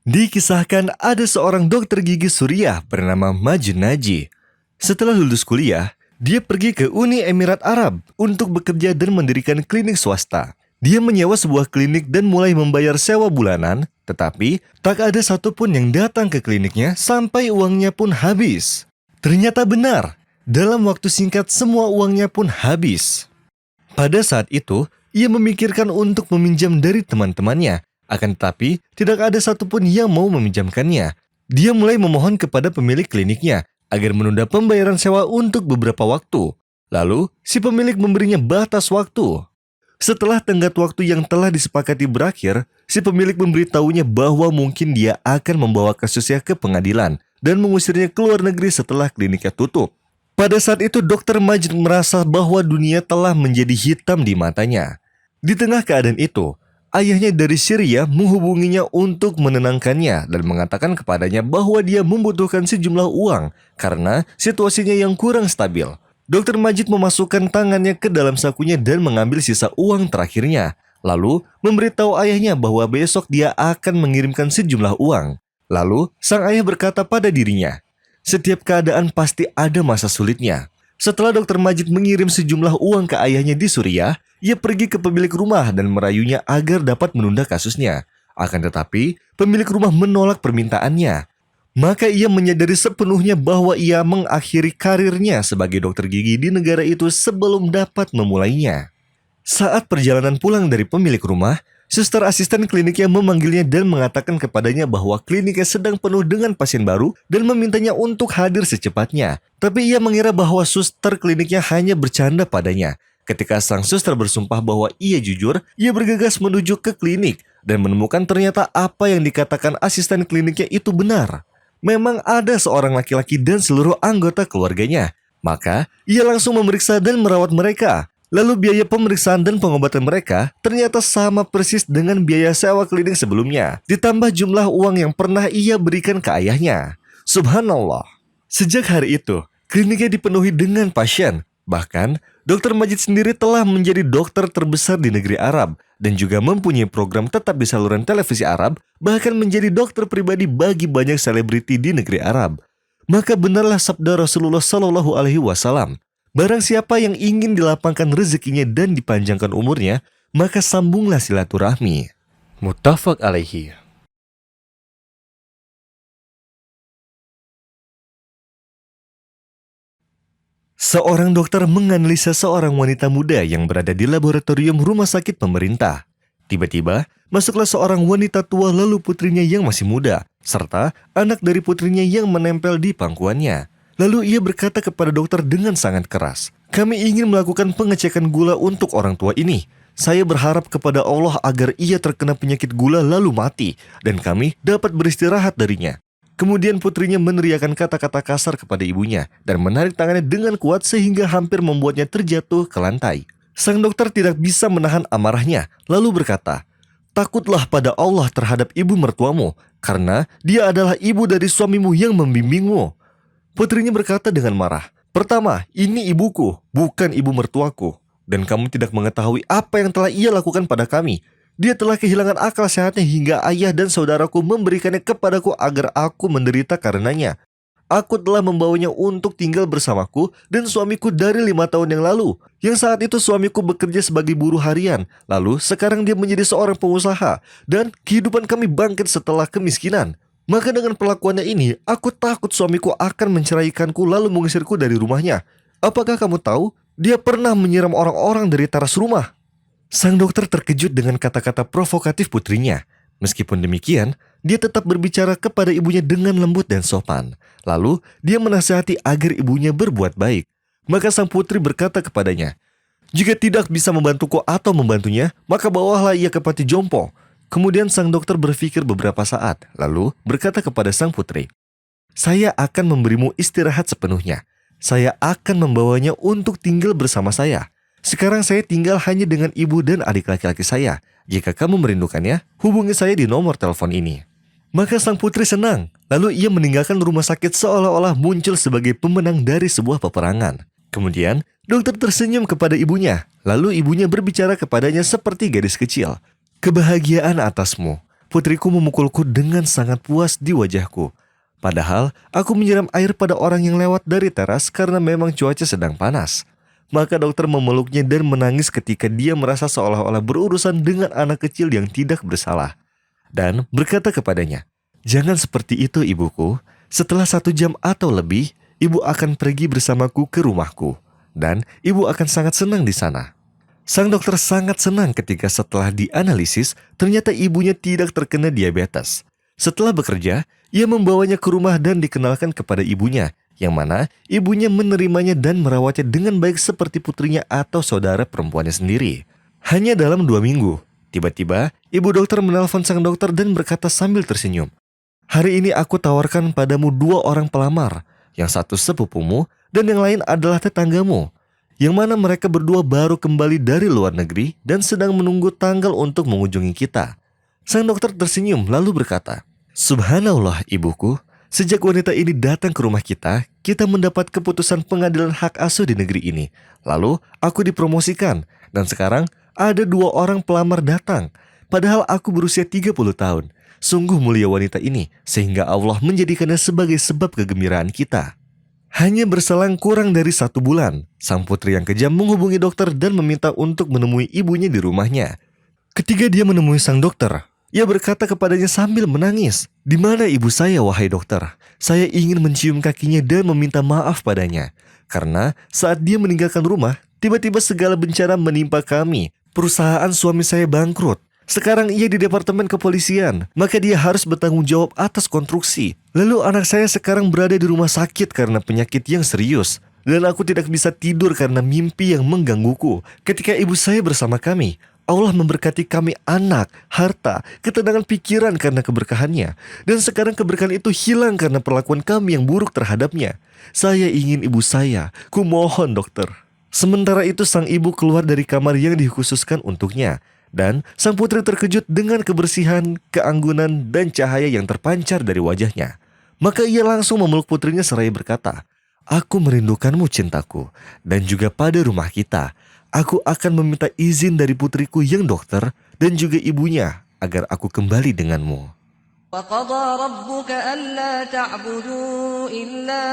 Dikisahkan ada seorang dokter gigi Suriah bernama Majid Naji. Setelah lulus kuliah, dia pergi ke Uni Emirat Arab untuk bekerja dan mendirikan klinik swasta. Dia menyewa sebuah klinik dan mulai membayar sewa bulanan, tetapi tak ada satupun yang datang ke kliniknya sampai uangnya pun habis. Ternyata benar, dalam waktu singkat semua uangnya pun habis. Pada saat itu, ia memikirkan untuk meminjam dari teman-temannya. Akan tetapi, tidak ada satupun yang mau meminjamkannya. Dia mulai memohon kepada pemilik kliniknya agar menunda pembayaran sewa untuk beberapa waktu. Lalu, si pemilik memberinya batas waktu. Setelah tenggat waktu yang telah disepakati berakhir, si pemilik memberitahunya bahwa mungkin dia akan membawa kasusnya ke pengadilan dan mengusirnya ke luar negeri setelah kliniknya tutup. Pada saat itu, Dr. Majid merasa bahwa dunia telah menjadi hitam di matanya. Di tengah keadaan itu, ayahnya dari Syria menghubunginya untuk menenangkannya dan mengatakan kepadanya bahwa dia membutuhkan sejumlah uang karena situasinya yang kurang stabil. Dr. Majid memasukkan tangannya ke dalam sakunya dan mengambil sisa uang terakhirnya. Lalu memberitahu ayahnya bahwa besok dia akan mengirimkan sejumlah uang. Lalu sang ayah berkata pada dirinya, "Setiap keadaan pasti ada masa sulitnya." Setelah Dr. Majid mengirim sejumlah uang ke ayahnya di Suriah, ia pergi ke pemilik rumah dan merayunya agar dapat menunda kasusnya. Akan tetapi, pemilik rumah menolak permintaannya. Maka ia menyadari sepenuhnya bahwa ia mengakhiri karirnya sebagai dokter gigi di negara itu sebelum dapat memulainya. Saat perjalanan pulang dari pemilik rumah, suster asisten kliniknya memanggilnya dan mengatakan kepadanya bahwa kliniknya sedang penuh dengan pasien baru dan memintanya untuk hadir secepatnya. Tapi ia mengira bahwa suster kliniknya hanya bercanda padanya. Ketika sang suster bersumpah bahwa ia jujur, ia bergegas menuju ke klinik dan menemukan ternyata apa yang dikatakan asisten kliniknya itu benar. Memang ada seorang laki-laki dan seluruh anggota keluarganya. Maka, ia langsung memeriksa dan merawat mereka. Lalu biaya pemeriksaan dan pengobatan mereka ternyata sama persis dengan biaya sewa klinik sebelumnya, ditambah jumlah uang yang pernah ia berikan ke ayahnya. Subhanallah. Sejak hari itu, kliniknya dipenuhi dengan pasien. Bahkan, Dr. Majid sendiri telah menjadi dokter terbesar di negeri Arab dan juga mempunyai program tetap di saluran televisi Arab, bahkan menjadi dokter pribadi bagi banyak selebriti di negeri Arab. Maka benarlah sabda Rasulullah Shallallahu Alaihi Wasallam, barang siapa yang ingin dilapangkan rezekinya dan dipanjangkan umurnya, maka sambunglah silaturahmi. Muttafaq alaihi. Seorang dokter menganalisa seorang wanita muda yang berada di laboratorium rumah sakit pemerintah. Tiba-tiba, masuklah seorang wanita tua lalu putrinya yang masih muda, serta anak dari putrinya yang menempel di pangkuannya. Lalu ia berkata kepada dokter dengan sangat keras, "Kami ingin melakukan pengecekan gula untuk orang tua ini. Saya berharap kepada Allah agar ia terkena penyakit gula lalu mati, dan kami dapat beristirahat darinya." Kemudian putrinya meneriakkan kata-kata kasar kepada ibunya dan menarik tangannya dengan kuat sehingga hampir membuatnya terjatuh ke lantai. Sang dokter tidak bisa menahan amarahnya, lalu berkata, "Takutlah pada Allah terhadap ibu mertuamu, karena dia adalah ibu dari suamimu yang membimbingmu." Putrinya berkata dengan marah, "Pertama, ini ibuku, bukan ibu mertuaku. Dan kamu tidak mengetahui apa yang telah ia lakukan pada kami. Dia telah kehilangan akal sehatnya hingga ayah dan saudaraku memberikannya kepadaku agar aku menderita karenanya. Aku telah membawanya untuk tinggal bersamaku dan suamiku dari 5 tahun yang lalu. Yang saat itu suamiku bekerja sebagai buruh harian. Lalu sekarang dia menjadi seorang pengusaha. Dan kehidupan kami bangkit setelah kemiskinan. Maka dengan perlakuannya ini, aku takut suamiku akan menceraikanku lalu mengusirku dari rumahnya. Apakah kamu tahu? Dia pernah menyiram orang-orang dari teras rumah." Sang dokter terkejut dengan kata-kata provokatif putrinya. Meskipun demikian, dia tetap berbicara kepada ibunya dengan lembut dan sopan. Lalu, dia menasihati agar ibunya berbuat baik. Maka sang putri berkata kepadanya, "Jika tidak bisa membantuku atau membantunya, maka bawalah ia ke panti jompo." Kemudian sang dokter berpikir beberapa saat, lalu berkata kepada sang putri, "Saya akan memberimu istirahat sepenuhnya. Saya akan membawanya untuk tinggal bersama saya. Sekarang saya tinggal hanya dengan ibu dan adik laki-laki saya. Jika kamu merindukannya, hubungi saya di nomor telepon ini." Maka sang putri senang. Lalu ia meninggalkan rumah sakit seolah-olah muncul sebagai pemenang dari sebuah peperangan. Kemudian, dokter tersenyum kepada ibunya. Lalu ibunya berbicara kepadanya seperti gadis kecil. "Kebahagiaan atasmu. Putriku memukulku dengan sangat puas di wajahku. Padahal aku menyiram air pada orang yang lewat dari teras karena memang cuaca sedang panas. Maka dokter memeluknya dan menangis ketika dia merasa seolah-olah berurusan dengan anak kecil yang tidak bersalah. Dan berkata kepadanya, "Jangan seperti itu ibuku. Setelah 1 jam atau lebih, ibu akan pergi bersamaku ke rumahku. Dan ibu akan sangat senang di sana." Sang dokter sangat senang ketika setelah dianalisis, ternyata ibunya tidak terkena diabetes. Setelah bekerja, ia membawanya ke rumah dan dikenalkan kepada ibunya, yang mana ibunya menerimanya dan merawatnya dengan baik seperti putrinya atau saudara perempuannya sendiri. Hanya dalam 2 minggu, tiba-tiba ibu dokter menelpon sang dokter dan berkata sambil tersenyum, "Hari ini aku tawarkan padamu 2 orang pelamar, yang satu sepupumu dan yang lain adalah tetanggamu, yang mana mereka berdua baru kembali dari luar negeri dan sedang menunggu tanggal untuk mengunjungi kita." Sang dokter tersenyum lalu berkata, "Subhanallah ibuku, sejak wanita ini datang ke rumah kita mendapat keputusan pengadilan hak asuh di negeri ini. Lalu aku dipromosikan dan sekarang ada 2 orang pelamar datang. Padahal aku berusia 30 tahun. Sungguh mulia wanita ini sehingga Allah menjadikannya sebagai sebab kegembiraan kita." Hanya berselang kurang dari 1 bulan, sang putri yang kejam menghubungi dokter dan meminta untuk menemui ibunya di rumahnya. Ketika dia menemui sang dokter, ia berkata kepadanya sambil menangis, "Di mana ibu saya, wahai dokter? Saya ingin mencium kakinya dan meminta maaf padanya. Karena saat dia meninggalkan rumah, tiba-tiba segala bencana menimpa kami. Perusahaan suami saya bangkrut. Sekarang ia di departemen kepolisian, maka dia harus bertanggung jawab atas konstruksi. Lalu anak saya sekarang berada di rumah sakit karena penyakit yang serius. Dan aku tidak bisa tidur karena mimpi yang menggangguku. Ketika ibu saya bersama kami, Allah memberkati kami anak, harta, ketenangan pikiran karena keberkahannya. Dan sekarang keberkahan itu hilang karena perlakuan kami yang buruk terhadapnya. Saya ingin ibu saya, kumohon dokter." Sementara itu sang ibu keluar dari kamar yang dikhususkan untuknya. Dan sang putri terkejut dengan kebersihan, keanggunan, dan cahaya yang terpancar dari wajahnya. Maka ia langsung memeluk putrinya seraya berkata, "Aku merindukanmu cintaku, dan juga pada rumah kita. Aku akan meminta izin dari putriku yang dokter dan juga ibunya agar aku kembali denganmu." وَقَضَى رَبُّكَ أَلَّا تَعْبُدُوا إِلَّا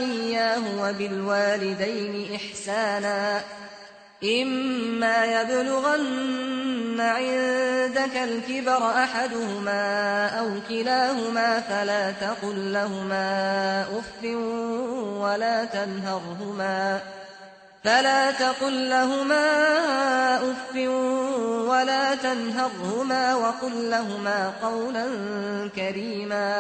إِيَّاهُ وَبِالْوَالِدَيْنِ إِحْسَانًا إِمَّا يَبْلُغَنَّ عِندَكَ الْكِبَرَ أَحَدُهُمَا أَوْ كِلَاهُمَا فلا تقل لهما أف ولا تنهرهما وقل لهما قولا كريما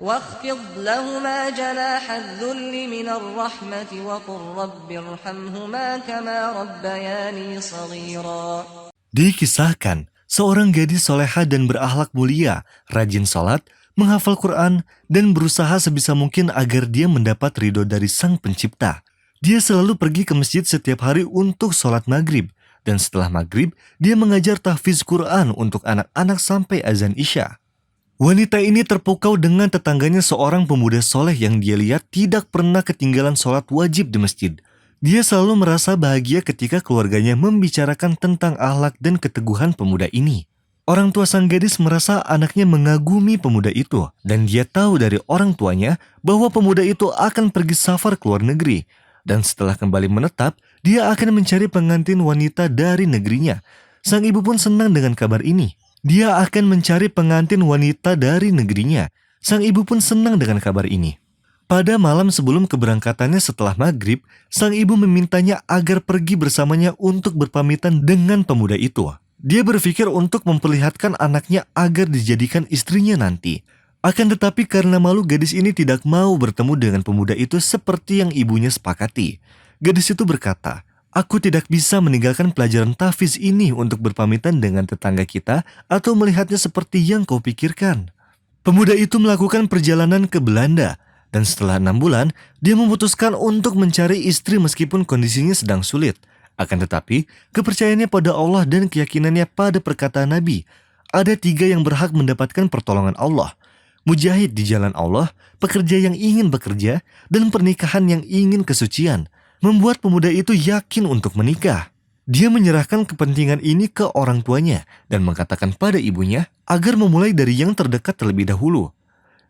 واخفض لهما جناح الذل من الرحمة وقل رب ارحمهما كما ربياني صغيرا. Dikisahkan, seorang gadis soleha dan berakhlak mulia, rajin sholat, menghafal Quran, dan berusaha sebisa mungkin agar dia mendapat ridho dari Sang Pencipta. Dia selalu pergi ke masjid setiap hari untuk sholat maghrib, dan setelah maghrib, dia mengajar tahfiz Quran untuk anak-anak sampai azan Isya. Wanita ini terpukau dengan tetangganya seorang pemuda soleh yang dia lihat tidak pernah ketinggalan sholat wajib di masjid. Dia selalu merasa bahagia ketika keluarganya membicarakan tentang akhlak dan keteguhan pemuda ini. Orang tua sang gadis merasa anaknya mengagumi pemuda itu, dan dia tahu dari orang tuanya bahwa pemuda itu akan pergi safar ke luar negeri. Dan setelah kembali menetap, dia akan mencari pengantin wanita dari negerinya. Sang ibu pun senang dengan kabar ini. Dia akan mencari pengantin wanita dari negerinya. Sang ibu pun senang dengan kabar ini. Pada malam sebelum keberangkatannya setelah maghrib, sang ibu memintanya agar pergi bersamanya untuk berpamitan dengan pemuda itu. Dia berpikir untuk memperlihatkan anaknya agar dijadikan istrinya nanti. Akan tetapi karena malu, gadis ini tidak mau bertemu dengan pemuda itu seperti yang ibunya sepakati. Gadis itu berkata, "Aku tidak bisa meninggalkan pelajaran tahfiz ini untuk berpamitan dengan tetangga kita atau melihatnya seperti yang kau pikirkan." Pemuda itu melakukan perjalanan ke Belanda, dan setelah 6 bulan, dia memutuskan untuk mencari istri meskipun kondisinya sedang sulit. Akan tetapi, kepercayaannya pada Allah dan keyakinannya pada perkataan Nabi, ada 3 yang berhak mendapatkan pertolongan Allah: mujahid di jalan Allah, pekerja yang ingin bekerja, dan pernikahan yang ingin kesucian, membuat pemuda itu yakin untuk menikah. Dia menyerahkan kepentingan ini ke orang tuanya dan mengatakan pada ibunya agar memulai dari yang terdekat terlebih dahulu.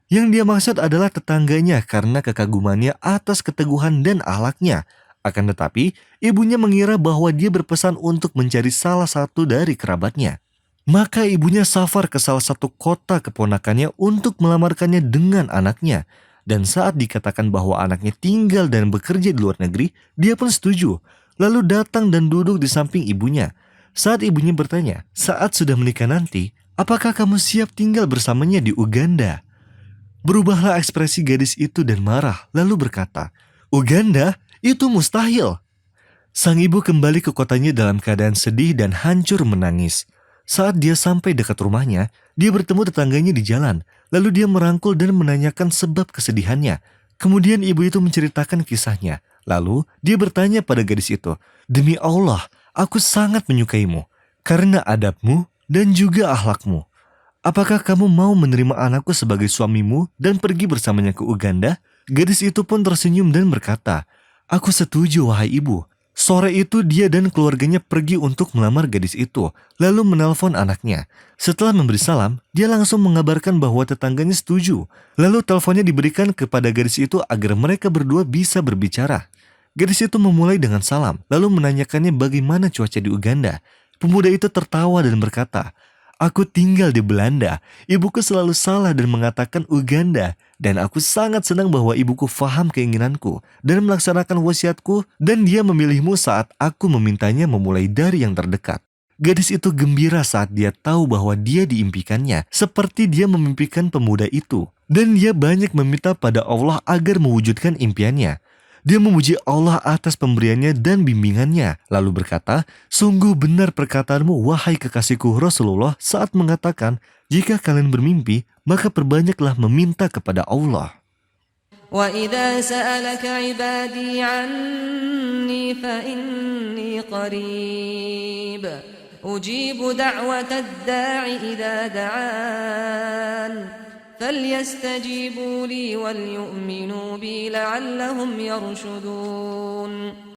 Yang dia maksud adalah tetangganya karena kekagumannya atas keteguhan dan akhlaknya. Akan tetapi, ibunya mengira bahwa dia berpesan untuk mencari salah satu dari kerabatnya. Maka ibunya safar ke salah satu kota keponakannya untuk melamarkannya dengan anaknya. Dan saat dikatakan bahwa anaknya tinggal dan bekerja di luar negeri, dia pun setuju. Lalu datang dan duduk di samping ibunya. Saat ibunya bertanya, saat sudah menikah nanti, apakah kamu siap tinggal bersamanya di Uganda? Berubahlah ekspresi gadis itu dan marah, lalu berkata, Uganda? Itu mustahil. Sang ibu kembali ke kotanya dalam keadaan sedih dan hancur menangis. Saat dia sampai dekat rumahnya, dia bertemu tetangganya di jalan. Lalu dia merangkul dan menanyakan sebab kesedihannya. Kemudian ibu itu menceritakan kisahnya. Lalu dia bertanya pada gadis itu, Demi Allah, aku sangat menyukaimu karena adabmu dan juga akhlakmu. Apakah kamu mau menerima anakku sebagai suamimu dan pergi bersamanya ke Uganda? Gadis itu pun tersenyum dan berkata, Aku setuju wahai ibu. Sore itu dia dan keluarganya pergi untuk melamar gadis itu, lalu menelpon anaknya. Setelah memberi salam, dia langsung mengabarkan bahwa tetangganya setuju. Lalu teleponnya diberikan kepada gadis itu agar mereka berdua bisa berbicara. Gadis itu memulai dengan salam, lalu menanyakannya bagaimana cuaca di Uganda. Pemuda itu tertawa dan berkata, Aku tinggal di Belanda. Ibuku selalu salah dan mengatakan Uganda. Dan aku sangat senang bahwa ibuku faham keinginanku dan melaksanakan wasiatku dan dia memilihmu saat aku memintanya memulai dari yang terdekat. Gadis itu gembira saat dia tahu bahwa dia diimpikannya seperti dia memimpikan pemuda itu. Dan dia banyak meminta pada Allah agar mewujudkan impiannya. Dia memuji Allah atas pemberiannya dan bimbingannya, lalu berkata, Sungguh benar perkataanmu wahai kekasihku Rasulullah saat mengatakan, jika kalian bermimpi, maka perbanyaklah meminta kepada Allah. وَإِذَا سَأَلَكَ عِبَادِي عَنِّي فَإِنِّي قَرِيبٌ أُجِيبُ دَعْوَةَ الدَّاعِ إِذَا دَعَانِ فَلْيَسْتَجِيبُوا لِي وَلْيُؤْمِنُوا بِي لَعَلَّهُمْ يَرْشُدُونَ